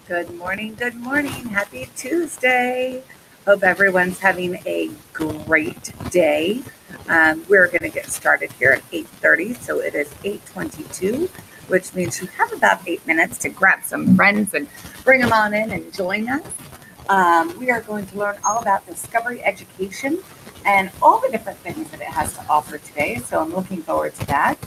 Good morning. Good morning. Happy Tuesday. Hope everyone's having a great day. We're going to get started here at 8:30, so it is 8:22, which means you have about 8 minutes to grab some friends and bring them on in and join us. We are going to learn all about discovery education and all the different things that it has to offer today. So I'm looking forward to that.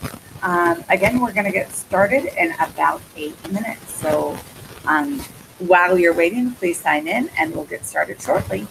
Again, we're going to get started in about 8 minutes. So um, while you're waiting, please sign in and we'll get started shortly.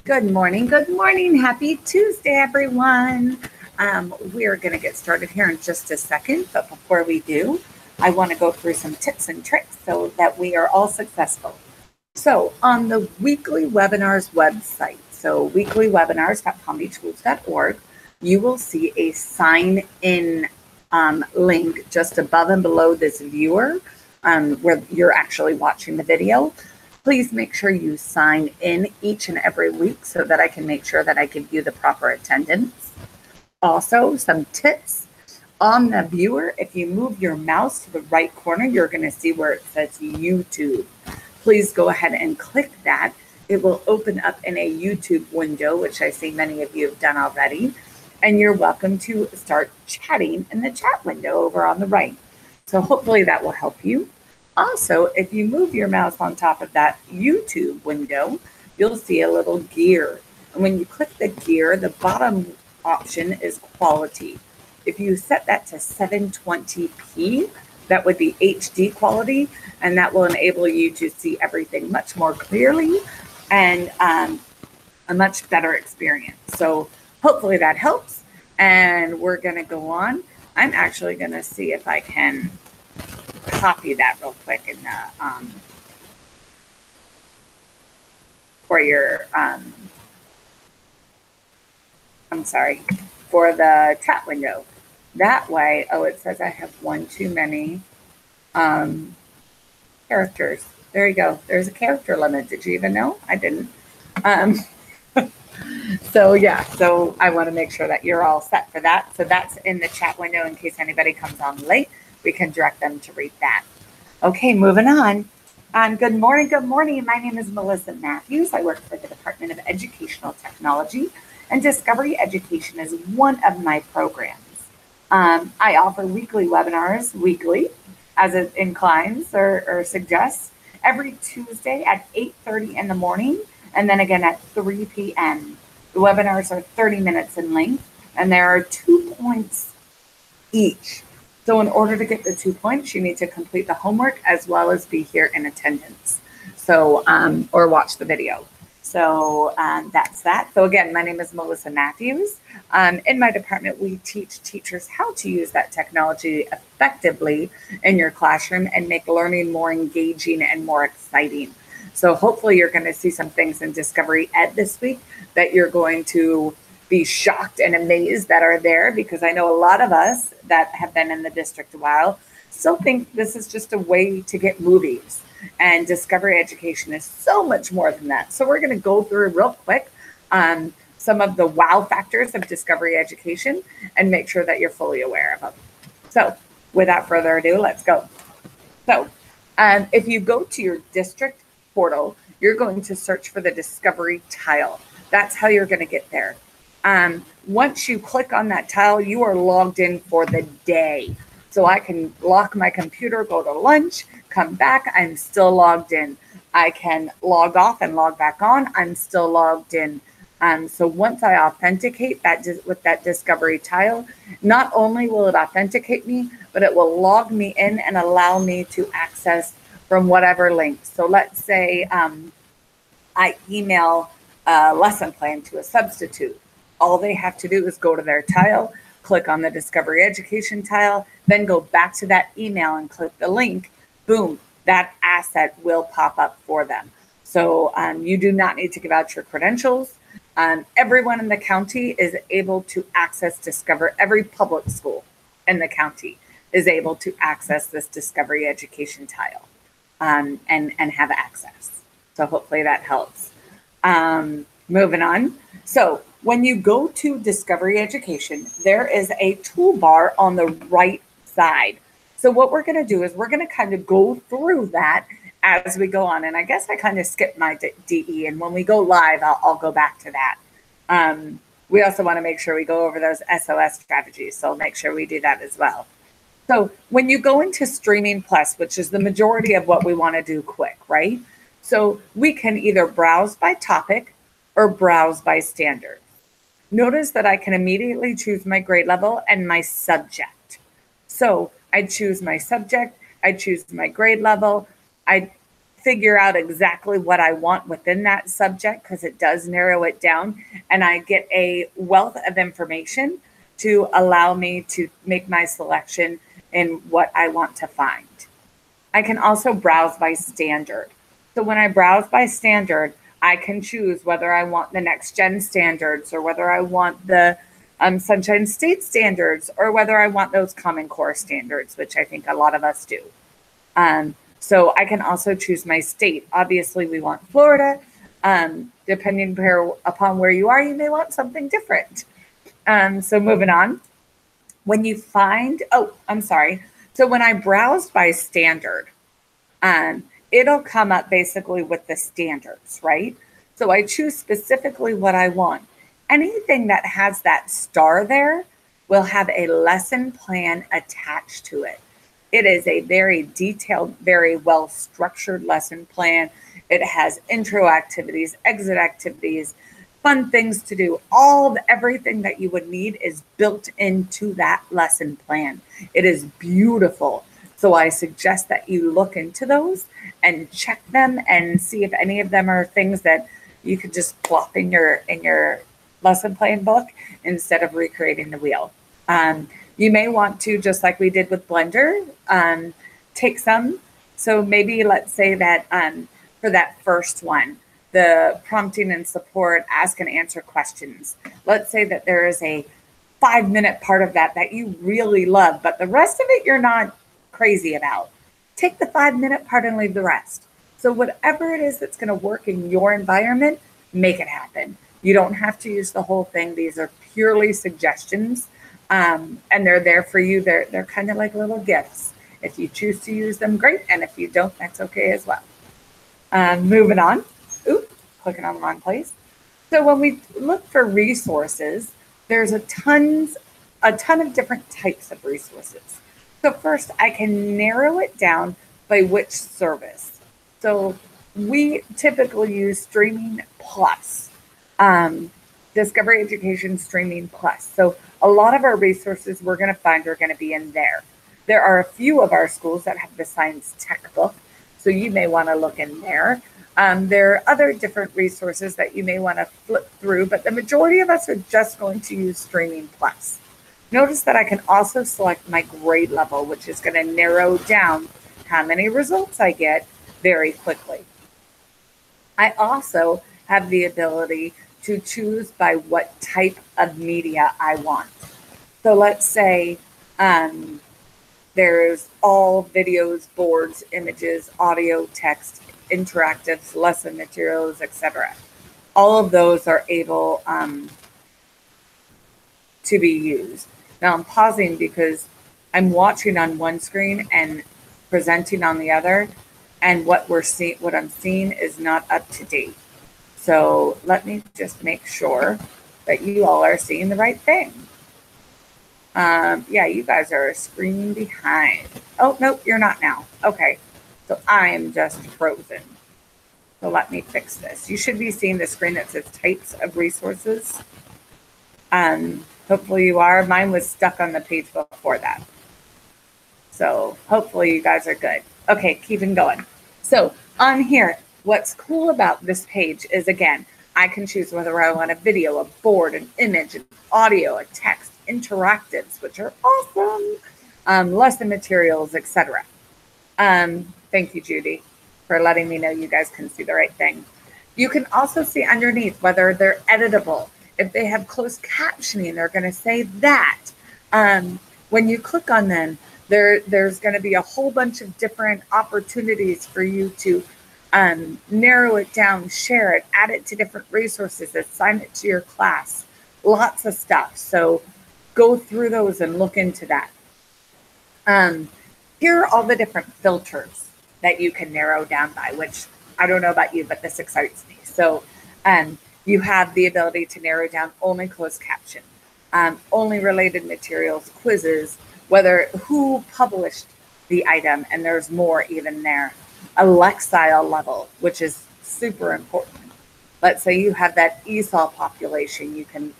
Good morning. Good morning. Happy Tuesday, everyone. We're going to get started here in just a second. But before we do, I want to go through some tips and tricks so that we are all successful. So on the weekly webinars website, so weeklywebinars.comdytools.org, you will see a sign in link just above and below this viewer where you're actually watching the video. Please make sure you sign in each and every week so that I can make sure that I give you the proper attendance. Also, some tips on the viewer. If you move your mouse to the right corner, you're going to see where it says YouTube. Please go ahead and click that. It will open up in a YouTube window, which I see many of you have done already. And you're welcome to start chatting in the chat window over on the right. So hopefully that will help you. Also, if you move your mouse on top of that YouTube window, you'll see a little gear. And when you click the gear, the bottom option is quality. If you set that to 720p, that would be HD quality, and that will enable you to see everything much more clearly and a much better experience. So hopefully that helps. And we're going to go on. I'm actually going to see if I can copy that real quick in the for your for the chat window. That way, oh, it says I have one too many characters. There you go. There's a character limit. Did you even know? I didn't. So yeah, so I want to make sure that you're all set for that. So that's in the chat window in case anybody comes on late. We can direct them to read that. Okay, moving on. Good morning. Good morning. My name is Melissa Matthews. I work for the Department of Educational Technology, and Discovery Education is one of my programs. I offer weekly webinars, as it inclines or suggests, every Tuesday at 8:30 in the morning, and then again at 3 p.m. The webinars are 30 minutes in length, and there are 2 points each. So in order to get the 2 points, you need to complete the homework as well as be here in attendance. So, or watch the video. So that's that. So again, my name is Melissa Matthews. In my department, we teach teachers how to use that technology effectively in your classroom and make learning more engaging and more exciting. So hopefully you're going to see some things in Discovery Ed this week that you're going to be shocked and amazed that are there, because I know a lot of us that have been in the district a while still think this is just a way to get movies, and Discovery Education is so much more than that. So we're going to go through real quick some of the wow factors of Discovery Education and make sure that you're fully aware of them. So without further ado, let's go. So if you go to your district portal, you're going to search for the Discovery tile. That's how you're going to get there. Once you click on that tile, you are logged in for the day. So I can lock my computer, go to lunch, come back, I'm still logged in. I can log off and log back on, I'm still logged in. So once I authenticate with that Discovery tile, not only will it authenticate me, but it will log me in and allow me to access from whatever link. So let's say I email a lesson plan to a substitute. All they have to do is go to their tile, click on the Discovery Education tile, then go back to that email and click the link. Boom, that asset will pop up for them. So you do not need to give out your credentials. Everyone in the county is able to access Discover. Every public school in the county is able to access this Discovery Education tile and have access. So hopefully that helps. Moving on. So when you go to Discovery Education, there is a toolbar on the right side. So what we're going to do is we're going to kind of go through that as we go on. And I guess I kind of skipped my DE. And when we go live, I'll go back to that. We also want to make sure we go over those SOS strategies. So make sure we do that as well. So when you go into Streaming Plus, which is the majority of what we want to do quick, right? So we can either browse by topic or browse by standard. Notice that I can immediately choose my grade level and my subject. So I choose my subject, I choose my grade level. I figure out exactly what I want within that subject, because it does narrow it down, and I get a wealth of information to allow me to make my selection in what I want to find. I can also browse by standard. So when I browse by standard, I can choose whether I want the next gen standards, or whether I want the Sunshine State standards, or whether I want those Common Core standards, which I think a lot of us do. So I can also choose my state. Obviously, we want Florida. Depending upon where you are, you may want something different. So moving on. When you find, So when I browse by standard, it'll come up basically with the standards, right? So I choose specifically what I want. Anything that has that star there will have a lesson plan attached to it. It is a very detailed, very well-structured lesson plan. It has intro activities, exit activities, fun things to do. Everything that you would need is built into that lesson plan. It is beautiful. So I suggest that you look into those and check them and see if any of them are things that you could just plop in your lesson plan book instead of recreating the wheel. You may want to, just like we did with Blender, take some. So maybe let's say that for that first one, the prompting and support, ask and answer questions. Let's say that there is a 5-minute part of that you really love, but the rest of it you're not crazy about. Take the 5-minute part and leave the rest. So whatever it is that's going to work in your environment, make it happen. You don't have to use the whole thing. These are purely suggestions, and they're there for you. They're kind of like little gifts. If you choose to use them, great. And if you don't, that's okay as well. Moving on. Oops, clicking on the wrong place. So when we look for resources, there's a ton of different types of resources. So first, I can narrow it down by which service. So we typically use Streaming Plus, Discovery Education Streaming Plus. So a lot of our resources we're going to find are going to be in there. There are a few of our schools that have the science tech book, so you may want to look in there. There are other different resources that you may want to flip through, but the majority of us are just going to use Streaming Plus. Notice that I can also select my grade level, which is going to narrow down how many results I get very quickly. I also have the ability to choose by what type of media I want. So let's say there's all videos, boards, images, audio, text, interactives, lesson materials, etc. All of those are able to be used. Now I'm pausing because I'm watching on one screen and presenting on the other, and what I'm seeing is not up to date. So let me just make sure that you all are seeing the right thing. Yeah, you guys are a screen behind. Oh, nope, you're not now. Okay, so I am just frozen. So let me fix this. You should be seeing the screen that says types of resources. Hopefully you are. Mine was stuck on the page before that. So hopefully you guys are good. Okay, keeping going. So on here, what's cool about this page is, again, I can choose whether I want a video, a board, an image, an audio, a text, interactives, which are awesome, lesson materials, etc. Thank you, Judy, for letting me know you guys can see the right thing. You can also see underneath whether they're editable. If they have closed captioning, they're going to say that. When you click on them, there's going to be a whole bunch of different opportunities for you to narrow it down, share it, add it to different resources, assign it to your class, lots of stuff. So go through those and look into that. Here are all the different filters that you can narrow down by, which I don't know about you, but this excites me. So you have the ability to narrow down only closed caption, only related materials, quizzes, who published the item, and there's more even there. A Lexile level, which is super important. Let's say you have that ESOL population, you can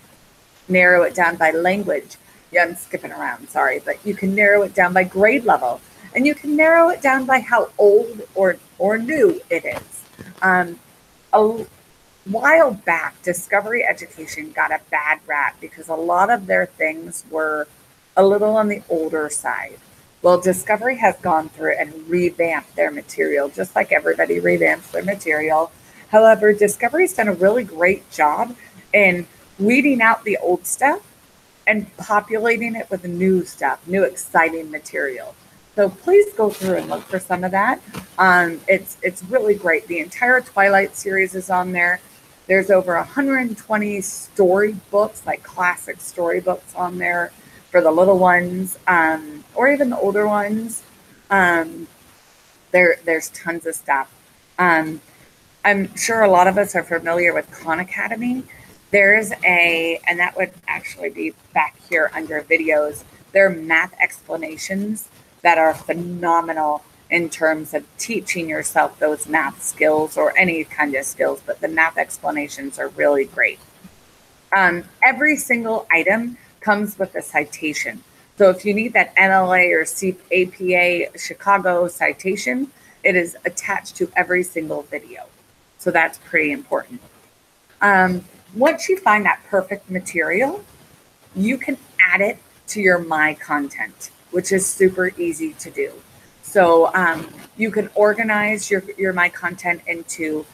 narrow it down by language. Yeah, I'm skipping around, sorry, but you can narrow it down by grade level. and you can narrow it down by how old or new it is. A while back, Discovery Education got a bad rap because a lot of their things were a little on the older side. Well, Discovery has gone through and revamped their material, just like everybody revamps their material. However, Discovery's done a really great job in weeding out the old stuff and populating it with new stuff, new exciting material. So please go through and look for some of that. It's really great. The entire Twilight series is on there. There's over 120 storybooks, like classic storybooks on there for the little ones, or even the older ones. There's tons of stuff. I'm sure a lot of us are familiar with Khan Academy. There's and that would actually be back here under videos. There are math explanations that are phenomenal in terms of teaching yourself those math skills or any kind of skills, but the math explanations are really great. Every single item comes with a citation. So if you need that NLA or APA Chicago citation, it is attached to every single video. So that's pretty important. Once you find that perfect material, you can add it to your My Content, which is super easy to do. So you can organize your My Content into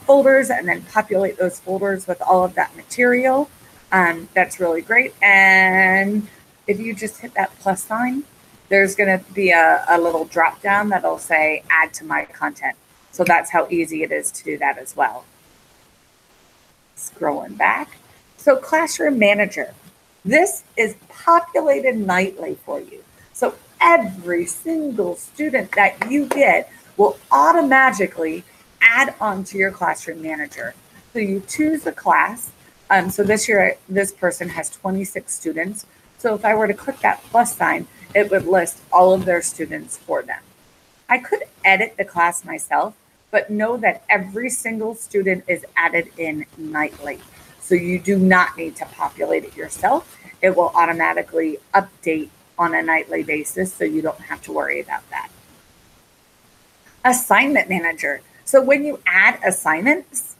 folders and then populate those folders with all of that material. That's really great. And if you just hit that plus sign, there's going to be a little drop down that'll say add to My Content. So that's how easy it is to do that as well. Scrolling back. So Classroom Manager. This is populated nightly for you. So every single student that you get will automatically add on to your Classroom Manager. So you choose a class. So this year, this person has 26 students. So if I were to click that plus sign, it would list all of their students for them. I could edit the class myself, but know that every single student is added in nightly. So you do not need to populate it yourself. It will automatically update on a nightly basis, so you don't have to worry about that. Assignment Manager. So when you add assignments,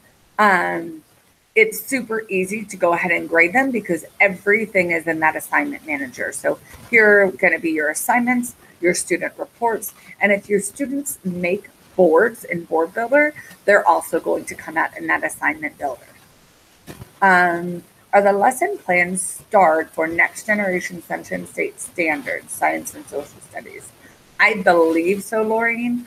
it's super easy to go ahead and grade them because everything is in that Assignment Manager. So here are going to be your assignments, your student reports, and if your students make boards in Board Builder, they're also going to come out in that Assignment Builder. Are the lesson plans starred for Next Generation Sunshine State Standards, Science and Social Studies? I believe so, Lori,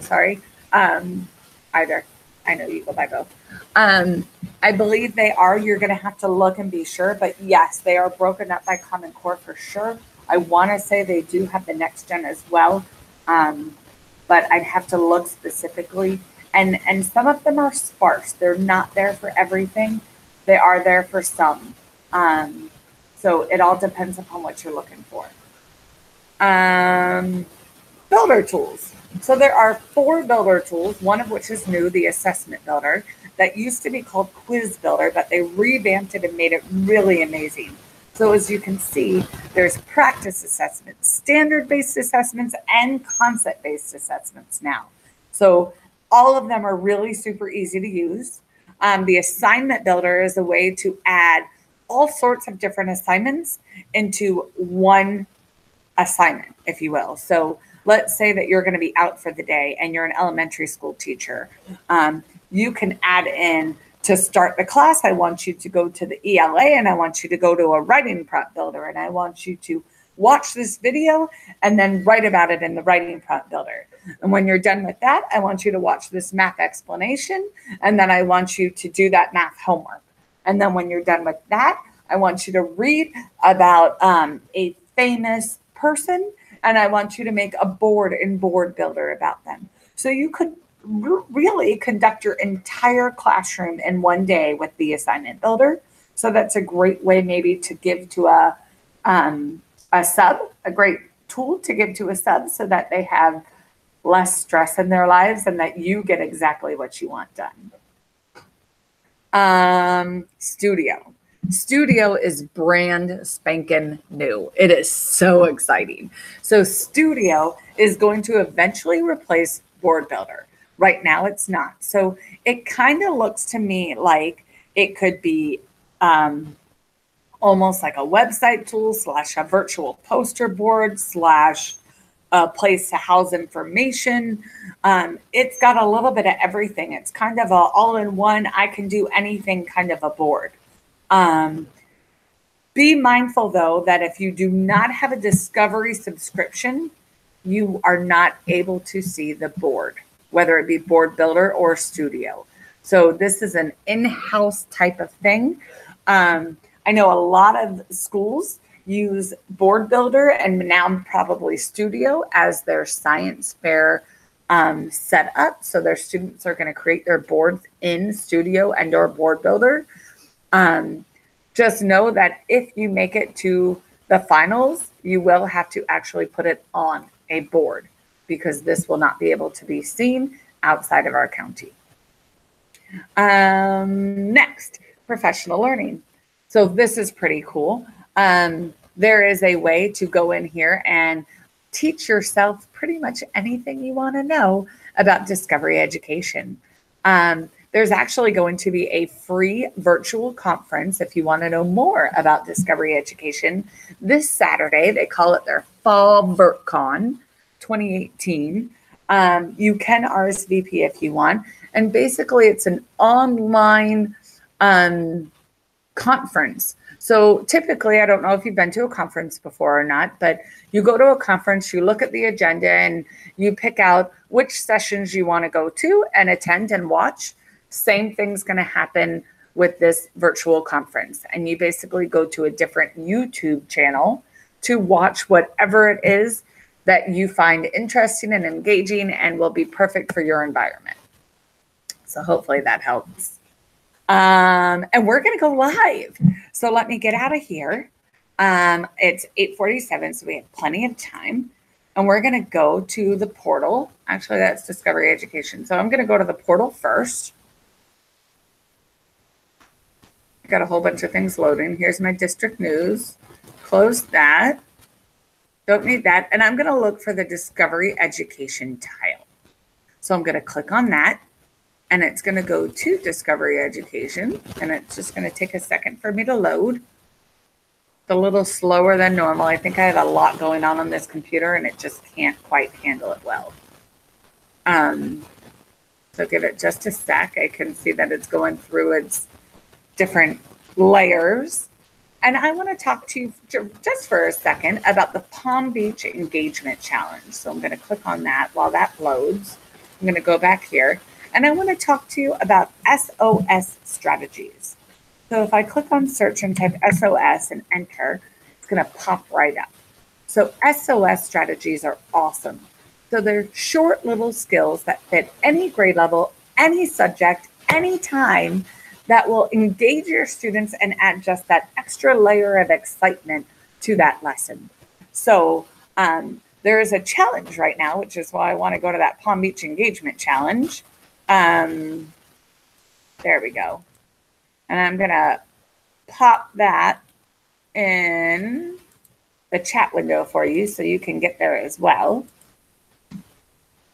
sorry. Either. I know you go by both. I believe they are. You're going to have to look and be sure. But yes, they are broken up by Common Core for sure. I want to say they do have the Next Gen as well. But I'd have to look specifically. And some of them are sparse. They're not there for everything. They are there for some. So it all depends upon what you're looking for. Builder tools. So there are 4 builder tools, one of which is new, the Assessment Builder, that used to be called Quiz Builder, but they revamped it and made it really amazing. So as you can see, there's practice assessments, standard-based assessments, and concept-based assessments now. So all of them are really super easy to use. The Assignment Builder is a way to add all sorts of different assignments into one assignment, if you will. So let's say that you're going to be out for the day and you're an elementary school teacher. You can add in to start the class. I want you to go to the ELA and I want you to go to a writing prompt builder and I want you to watch this video and then write about it in the writing prompt builder. And when you're done with that, I want you to watch this math explanation and then I want you to do that math homework. And then when you're done with that, I want you to read about a famous person and I want you to make a board in Board Builder about them. So you could really conduct your entire classroom in one day with the Assignment Builder. So that's a great way maybe to give to a sub, a great tool to give to a sub so that they have less stress in their lives and that you get exactly what you want done. Studio. Studio is brand spanking new. It is so exciting. So Studio is going to eventually replace Board Builder. Right now it's not. So it kind of looks to me like it could be almost like a website tool / a virtual poster board / a place to house information. It's got a little bit of everything. It's kind of a all-in-one, I can do anything kind of a board. Be mindful, though, that if you do not have a Discovery subscription, you are not able to see the board, whether it be Board Builder or Studio. So this is an in-house type of thing. I know a lot of schools use Board Builder and now probably Studio as their science fair setup. So their students are going to create their boards in Studio and or Board Builder. Just know that if you make it to the finals, you will have to actually put it on a board because this will not be able to be seen outside of our county. Next, professional learning. So this is pretty cool. There is a way to go in here and teach yourself pretty much anything you want to know about Discovery Education. There's actually going to be a free virtual conference if you want to know more about Discovery Education this Saturday. They call it their Fall VertCon 2018. You can RSVP if you want. And basically, it's an online conference. So typically, I don't know if you've been to a conference before or not, but you go to a conference, you look at the agenda, and you pick out which sessions you want to go to and attend and watch. Same thing's going to happen with this virtual conference. And you basically go to a different YouTube channel to watch whatever it is that you find interesting and engaging and will be perfect for your environment. So hopefully that helps. And we're going to go live. So let me get out of here. It's 8:47, so we have plenty of time. And we're going to go to the portal. Actually, that's Discovery Education. So I'm going to go to the portal first. Got a whole bunch of things loading. Here's my district news. Close that. Don't need that. And I'm going to look for the Discovery Education tile. So I'm going to click on that. And it's going to go to Discovery Education. And it's just going to take a second for me to load. It's a little slower than normal. I think I have a lot going on this computer and it just can't quite handle it well. So give it just a sec. I can see that it's going through its different layers. And I want to talk to you just for a second about the Palm Beach Engagement Challenge. So I'm going to click on that while that loads. I'm going to go back here. And I want to talk to you about SOS strategies. So if I click on search and type SOS and enter, it's going to pop right up. So SOS strategies are awesome. So they're short little skills that fit any grade level, any subject, any time, that will engage your students and add just that extra layer of excitement to that lesson. So there is a challenge right now, which is why I want to go to that Palm Beach Engagement Challenge. There we go. And I'm going to pop that in the chat window for you so you can get there as well.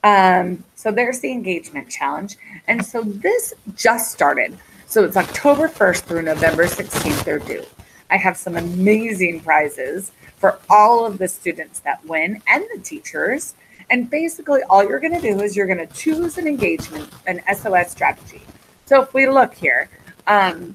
So there's the engagement challenge. And so this just started. So it's October 1st through November 16th they're due. I have some amazing prizes for all of the students that win and the teachers. And basically all you're going to do is you're going to choose an engagement, an SOS strategy. So if we look here, AEIOU.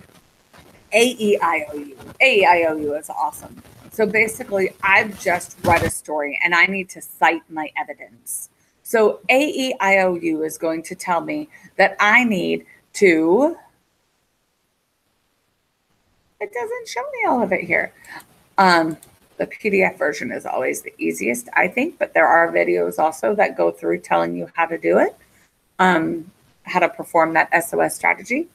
AEIOU is awesome. So basically I've just read a story and I need to cite my evidence. So AEIOU is going to tell me that I need to, it doesn't show me all of it here. The PDF version is always the easiest, I think, but there are videos also that go through telling you how to do it, how to perform that SOS strategy.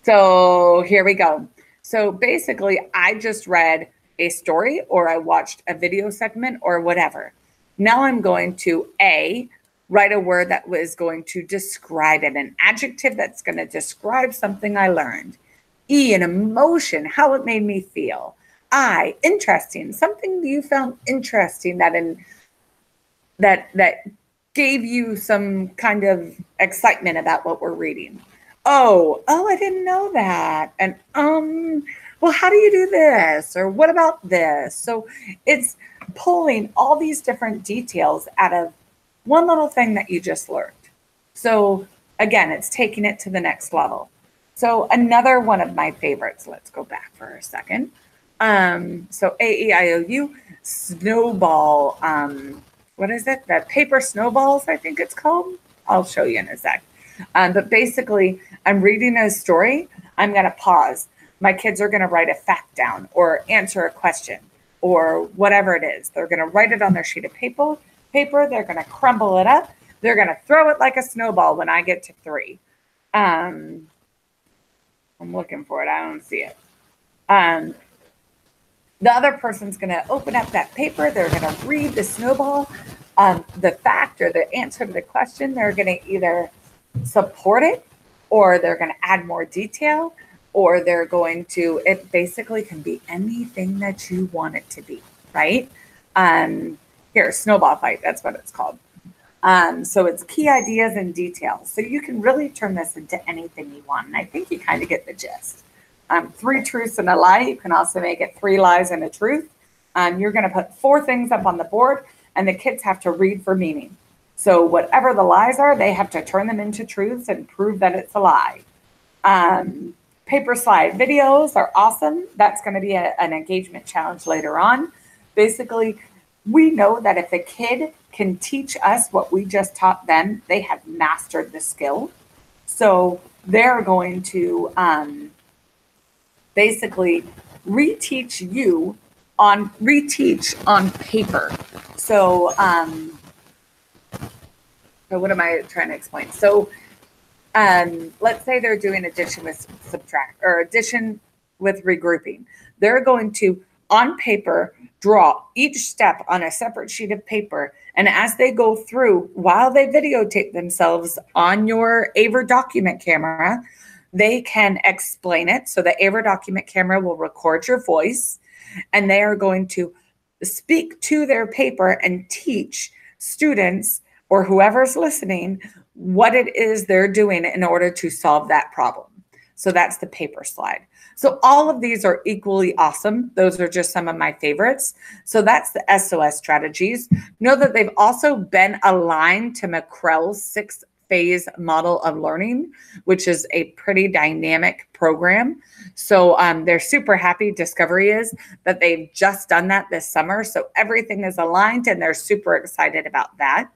So here we go. So basically, I just read a story or I watched a video segment or whatever. Now I'm going to write a word that was going to describe it, an adjective that's going to describe something I learned. E, an emotion, how it made me feel. I, interesting, something you found interesting that gave you some kind of excitement about what we're reading. Oh, I didn't know that. And well, how do you do this? Or what about this? So it's pulling all these different details out of one little thing that you just learned. So again, it's taking it to the next level. So another one of my favorites, let's go back for a second. So AEIOU, snowball, what is it? The paper snowballs, I think it's called. I'll show you in a sec. But basically, I'm reading a story. I'm going to pause. My kids are going to write a fact down or answer a question or whatever it is. They're going to write it on their sheet of paper. They're going to crumble it up. They're going to throw it like a snowball when I get to 3. I'm looking for it. I don't see it. The other person's going to open up that paper. They're going to read the snowball, the fact or the answer to the question. They're going to either support it or they're going to add more detail or they're going to, it basically can be anything that you want it to be, right? Here, snowball fight, that's what it's called. So it's key ideas and details. So you can really turn this into anything you want. And I think you kind of get the gist. 3 truths and a lie. You can also make it 3 lies and a truth. You're going to put 4 things up on the board and the kids have to read for meaning. So whatever the lies are, they have to turn them into truths and prove that it's a lie. Paper slide videos are awesome. That's going to be an engagement challenge later on. Basically, we know that if a kid can teach us what we just taught them, they have mastered the skill. So they're going to basically reteach on paper. So what am I trying to explain? So let's say they're doing addition with subtract or addition with regrouping. They're going to, on paper, draw each step on a separate sheet of paper. And as they go through, while they videotape themselves on your AVER document camera, they can explain it. So the AVER document camera will record your voice and they are going to speak to their paper and teach students or whoever's listening what it is they're doing in order to solve that problem. So that's the paper slide. So all of these are equally awesome. Those are just some of my favorites. So that's the SOS strategies. Know that they've also been aligned to McCrell's 6-phase model of learning, which is a pretty dynamic program. So they're super happy, Discovery is, that they've just done that this summer. So everything is aligned and they're super excited about that.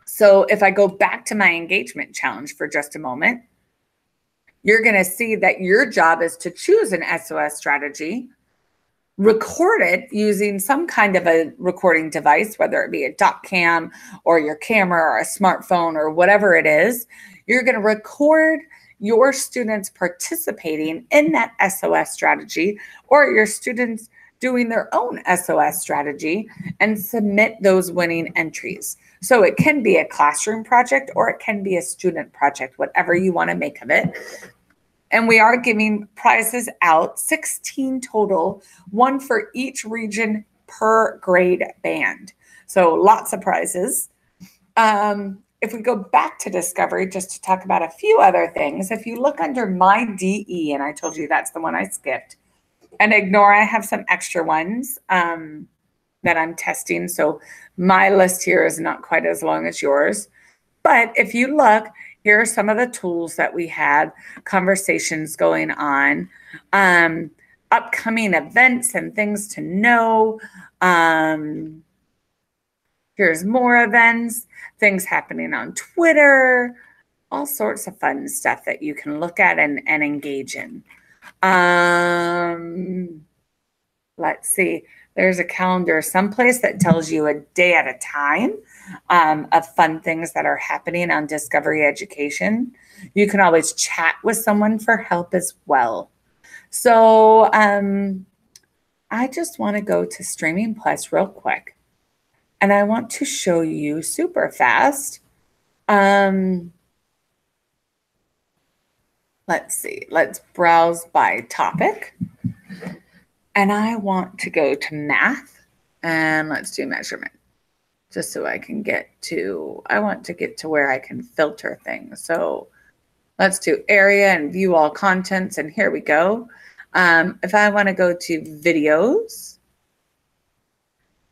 So if I go back to my engagement challenge for just a moment, you're going to see that your job is to choose an SOS strategy, record it using some kind of a recording device, whether it be a doc cam or your camera or a smartphone or whatever it is. You're going to record your students participating in that SOS strategy or your students doing their own SOS strategy and submit those winning entries. So it can be a classroom project or it can be a student project, whatever you want to make of it. And we are giving prizes out, 16 total, 1 for each region per grade band. So lots of prizes. If we go back to Discovery, just to talk about a few other things, if you look under My DE, and I told you that's the one I skipped, and ignore, I have some extra ones that I'm testing. So my list here is not quite as long as yours. But if you look, here are some of the tools that we had, conversations going on, upcoming events and things to know. Here's more events, things happening on Twitter, all sorts of fun stuff that you can look at and engage in. Let's see. There's a calendar someplace that tells you a day at a time of fun things that are happening on Discovery Education. You can always chat with someone for help as well. So I just want to go to Streaming Plus real quick. And I want to show you super fast. Let's see, let's browse by topic. And I want to go to math and let's do measurement just so I can get to, I want to get to where I can filter things. So let's do area and view all contents. And here we go. If I want to go to videos,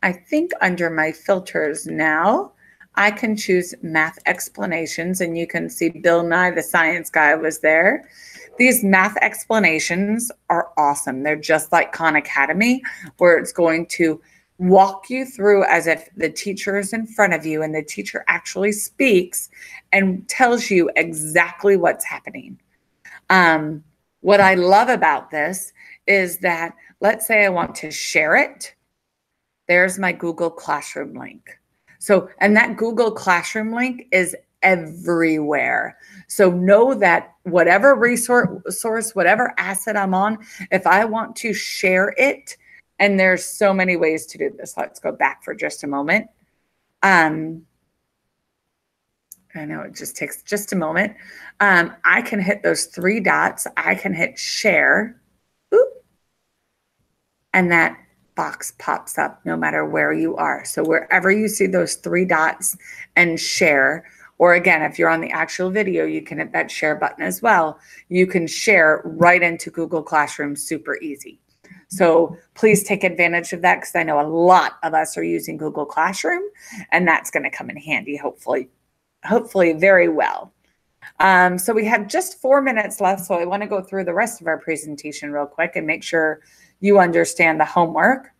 I think under my filters now, I can choose math explanations, and you can see Bill Nye, the science guy, was there. These math explanations are awesome. They're just like Khan Academy, where it's going to walk you through as if the teacher is in front of you and the teacher actually speaks and tells you exactly what's happening. What I love about this is that, let's say I want to share it. There's my Google Classroom link. So, and that Google Classroom link is everywhere. So know that whatever resource, whatever asset I'm on, if I want to share it, and there's so many ways to do this. Let's go back for just a moment. I know it just takes just a moment. I can hit those three dots. I can hit share. Oop, and that box pops up no matter where you are. So wherever you see those three dots and share, or again, if you're on the actual video, you can hit that share button as well. You can share right into Google Classroom super easy. So please take advantage of that, because I know a lot of us are using Google Classroom, and that's going to come in handy, hopefully very well. So we have just 4 minutes left, so I want to go through the rest of our presentation real quick and make sure you understand the homework.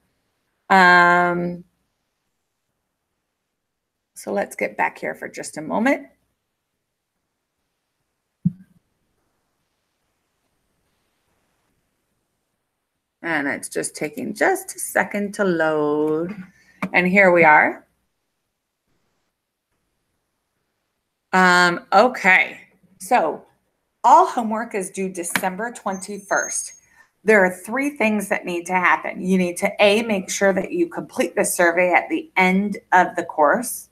So let's get back here for just a moment. And it's just taking just a second to load. And here we are. Okay, so all homework is due December 21st. There are 3 things that need to happen. You need to make sure that you complete the survey at the end of the course.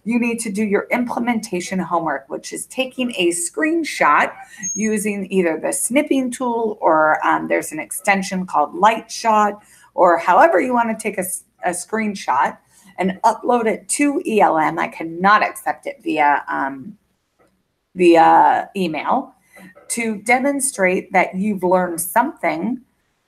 You need to do your implementation homework, which is taking a screenshot using either the snipping tool, or there's an extension called Lightshot, or however you want to take a screenshot and upload it to ELM. I cannot accept it via email, to demonstrate that you've learned something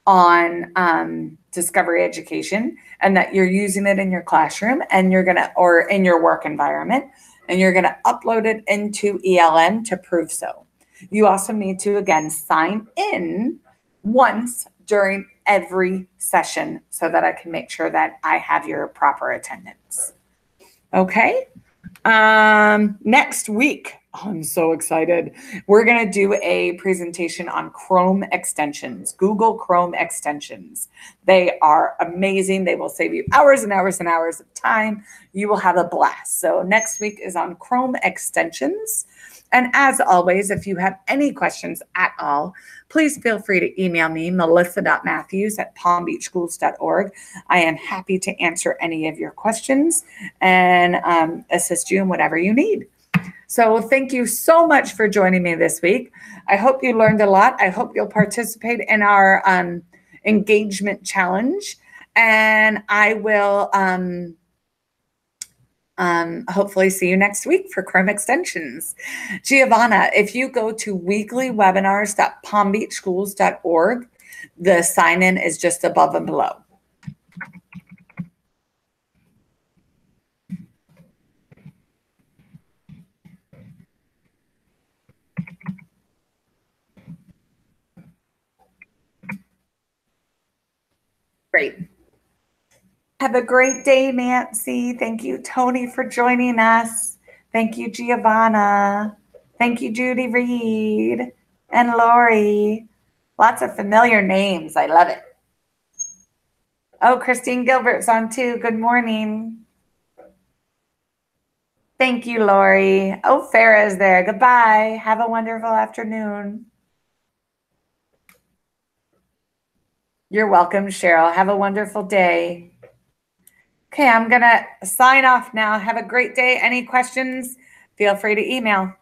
on Discovery Education, and that you're using it in your classroom, and you're gonna, or in your work environment, and you're gonna upload it into ELM to prove so. You also need to, again, sign in once during every session so that I can make sure that I have your proper attendance. Okay. Next week, I'm so excited. We're going to do a presentation on Chrome extensions, Google Chrome extensions. They are amazing. They will save you hours and hours and hours of time. You will have a blast. So next week is on Chrome extensions. And as always, if you have any questions at all, please feel free to email me, melissa.matthews@palmbeachschools.org. I am happy to answer any of your questions and assist you in whatever you need. So thank you so much for joining me this week. I hope you learned a lot. I hope you'll participate in our engagement challenge. And I will hopefully see you next week for Chrome extensions. Giovanna, if you go to weeklywebinars.palmbeachschools.org, the sign-in is just above and below. Great. Have a great day, Nancy. Thank you, Tony, for joining us. Thank you, Giovanna. Thank you, Judy Reed and Lori. Lots of familiar names. I love it. Oh, Christine Gilbert's on too. Good morning. Thank you, Lori. Oh, Farah's there. Goodbye. Have a wonderful afternoon. You're welcome, Cheryl. Have a wonderful day. Okay, I'm going to sign off now. Have a great day. Any questions? Feel free to email.